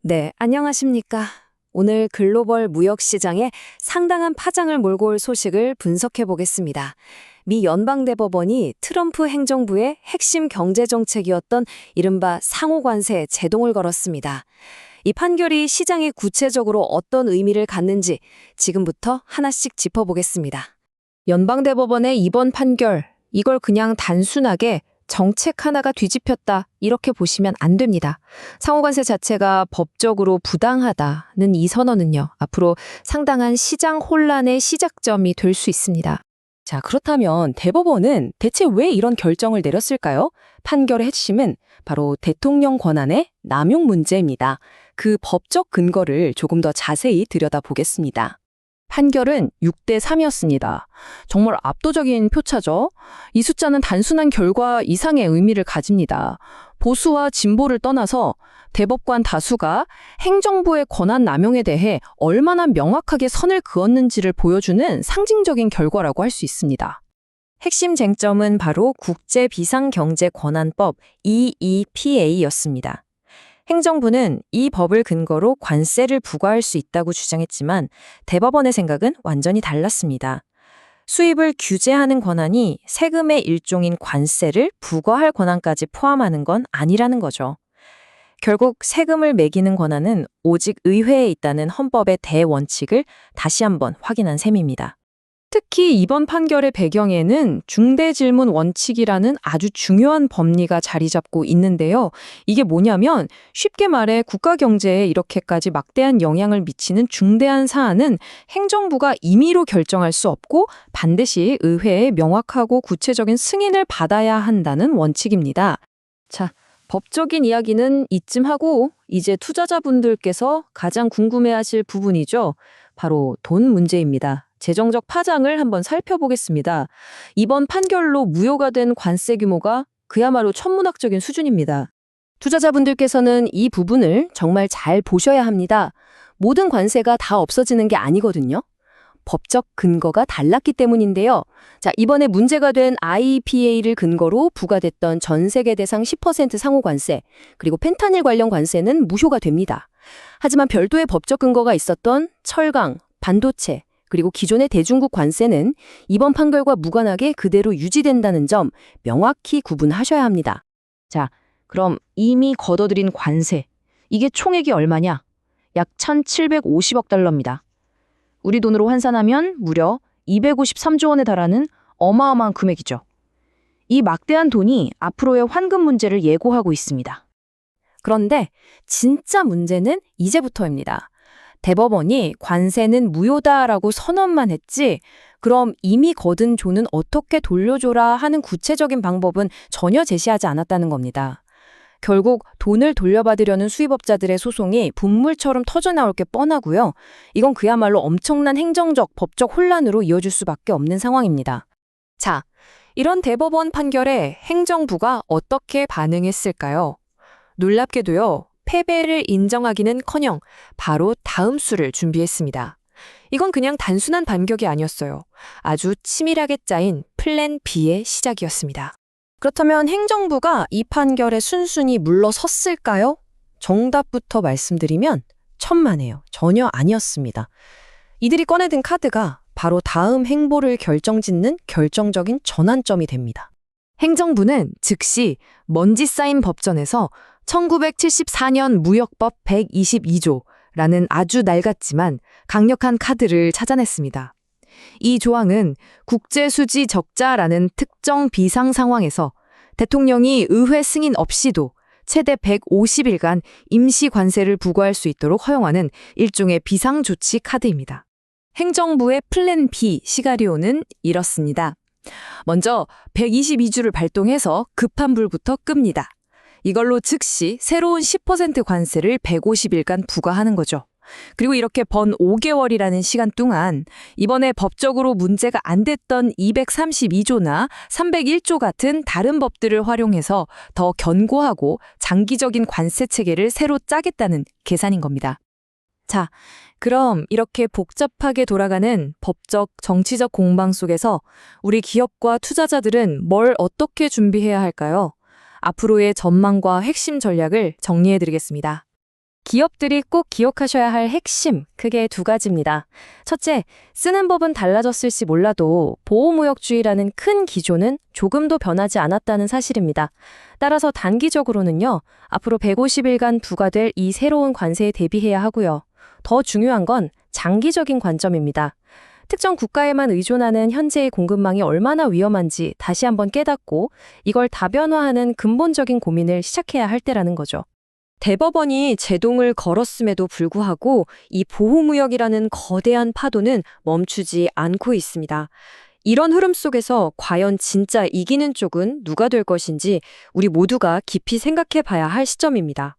네, 안녕하십니까. 오늘 글로벌 무역 시장에 상당한 파장을 몰고 올 소식을 분석해 보겠습니다. 미 연방대법원이 트럼프 행정부의 핵심 경제정책이었던 이른바 상호관세 제동을 걸었습니다. 이 판결이 시장에 구체적으로 어떤 의미를 갖는지 지금부터 하나씩 짚어보겠습니다. 연방대법원의 이번 판결, 이걸 그냥 단순하게 정책 하나가 뒤집혔다 이렇게 보시면 안 됩니다. 상호관세 자체가 법적으로 부당하다는 이 선언은요, 앞으로 상당한 시장 혼란의 시작점이 될 수 있습니다. 자, 그렇다면 대법원은 대체 왜 이런 결정을 내렸을까요? 판결의 핵심은 바로 대통령 권한의 남용 문제입니다. 그 법적 근거를 조금 더 자세히 들여다보겠습니다. 판결은 6대 3이었습니다. 정말 압도적인 표차죠. 이 숫자는 단순한 결과 이상의 의미를 가집니다. 보수와 진보를 떠나서 대법관 다수가 행정부의 권한 남용에 대해 얼마나 명확하게 선을 그었는지를 보여주는 상징적인 결과라고 할 수 있습니다. 핵심 쟁점은 바로 국제비상경제권한법 EEPA였습니다. 행정부는 이 법을 근거로 관세를 부과할 수 있다고 주장했지만 대법원의 생각은 완전히 달랐습니다. 수입을 규제하는 권한이 세금의 일종인 관세를 부과할 권한까지 포함하는 건 아니라는 거죠. 결국 세금을 매기는 권한은 오직 의회에 있다는 헌법의 대원칙을 다시 한번 확인한 셈입니다. 특히 이번 판결의 배경에는 중대질문 원칙이라는 아주 중요한 법리가 자리 잡고 있는데요. 이게 뭐냐면 쉽게 말해 국가 경제에 이렇게까지 막대한 영향을 미치는 중대한 사안은 행정부가 임의로 결정할 수 없고 반드시 의회의 명확하고 구체적인 승인을 받아야 한다는 원칙입니다. 자, 법적인 이야기는 이쯤 하고 이제 투자자분들께서 가장 궁금해하실 부분이죠. 바로 돈 문제입니다. 재정적 파장을 한번 살펴보겠습니다. 이번 판결로 무효가 된 관세 규모가 그야말로 천문학적인 수준입니다. 투자자분들께서는 이 부분을 정말 잘 보셔야 합니다. 모든 관세가 다 없어지는 게 아니거든요. 법적 근거가 달랐기 때문인데요. 자, 이번에 문제가 된 IEPA를 근거로 부과됐던 전 세계 대상 10% 상호 관세, 그리고 펜타닐 관련 관세는 무효가 됩니다. 하지만 별도의 법적 근거가 있었던 철강, 반도체, 그리고 기존의 대중국 관세는 이번 판결과 무관하게 그대로 유지된다는 점 명확히 구분하셔야 합니다. 자, 그럼 이미 걷어들인 관세, 이게 총액이 얼마냐? 약 1,750억 달러입니다. 우리 돈으로 환산하면 무려 253조 원에 달하는 어마어마한 금액이죠. 이 막대한 돈이 앞으로의 환급 문제를 예고하고 있습니다. 그런데 진짜 문제는 이제부터입니다. 대법원이 관세는 무효다라고 선언만 했지, 그럼 이미 거둔 조는 어떻게 돌려줘라 하는 구체적인 방법은 전혀 제시하지 않았다는 겁니다. 결국 돈을 돌려받으려는 수입업자들의 소송이 분물처럼 터져나올 게 뻔하고요. 이건 그야말로 엄청난 행정적, 법적 혼란으로 이어질 수밖에 없는 상황입니다. 자, 이런 대법원 판결에 행정부가 어떻게 반응했을까요? 놀랍게도요. 패배를 인정하기는커녕 바로 다음 수를 준비했습니다. 이건 그냥 단순한 반격이 아니었어요. 아주 치밀하게 짜인 플랜 B의 시작이었습니다. 그렇다면 행정부가 이 판결에 순순히 물러섰을까요? 정답부터 말씀드리면 천만에요. 전혀 아니었습니다. 이들이 꺼내든 카드가 바로 다음 행보를 결정짓는 결정적인 전환점이 됩니다. 행정부는 즉시 먼지 쌓인 법전에서 1974년 무역법 122조라는 아주 낡았지만 강력한 카드를 찾아냈습니다. 이 조항은 국제수지 적자라는 특정 비상 상황에서 대통령이 의회 승인 없이도 최대 150일간 임시 관세를 부과할 수 있도록 허용하는 일종의 비상조치 카드입니다. 행정부의 플랜 B 시나리오는 이렇습니다. 먼저 122주를 발동해서 급한 불부터 끕니다. 이걸로 즉시 새로운 10% 관세를 150일간 부과하는 거죠. 그리고 이렇게 번 5개월이라는 시간 동안 이번에 법적으로 문제가 안 됐던 232조나 301조 같은 다른 법들을 활용해서 더 견고하고 장기적인 관세 체계를 새로 짜겠다는 계산인 겁니다. 자, 그럼 이렇게 복잡하게 돌아가는 법적, 정치적 공방 속에서 우리 기업과 투자자들은 뭘 어떻게 준비해야 할까요? 앞으로의 전망과 핵심 전략을 정리해드리겠습니다. 기업들이 꼭 기억하셔야 할 핵심, 크게 두 가지입니다. 첫째, 쓰는 법은 달라졌을지 몰라도 보호무역주의라는 큰 기조는 조금도 변하지 않았다는 사실입니다. 따라서 단기적으로는요, 앞으로 150일간 부과될 이 새로운 관세에 대비해야 하고요. 더 중요한 건 장기적인 관점입니다. 특정 국가에만 의존하는 현재의 공급망이 얼마나 위험한지 다시 한번 깨닫고 이걸 다변화하는 근본적인 고민을 시작해야 할 때라는 거죠. 대법원이 제동을 걸었음에도 불구하고 이 보호무역이라는 거대한 파도는 멈추지 않고 있습니다. 이런 흐름 속에서 과연 진짜 이기는 쪽은 누가 될 것인지 우리 모두가 깊이 생각해 봐야 할 시점입니다.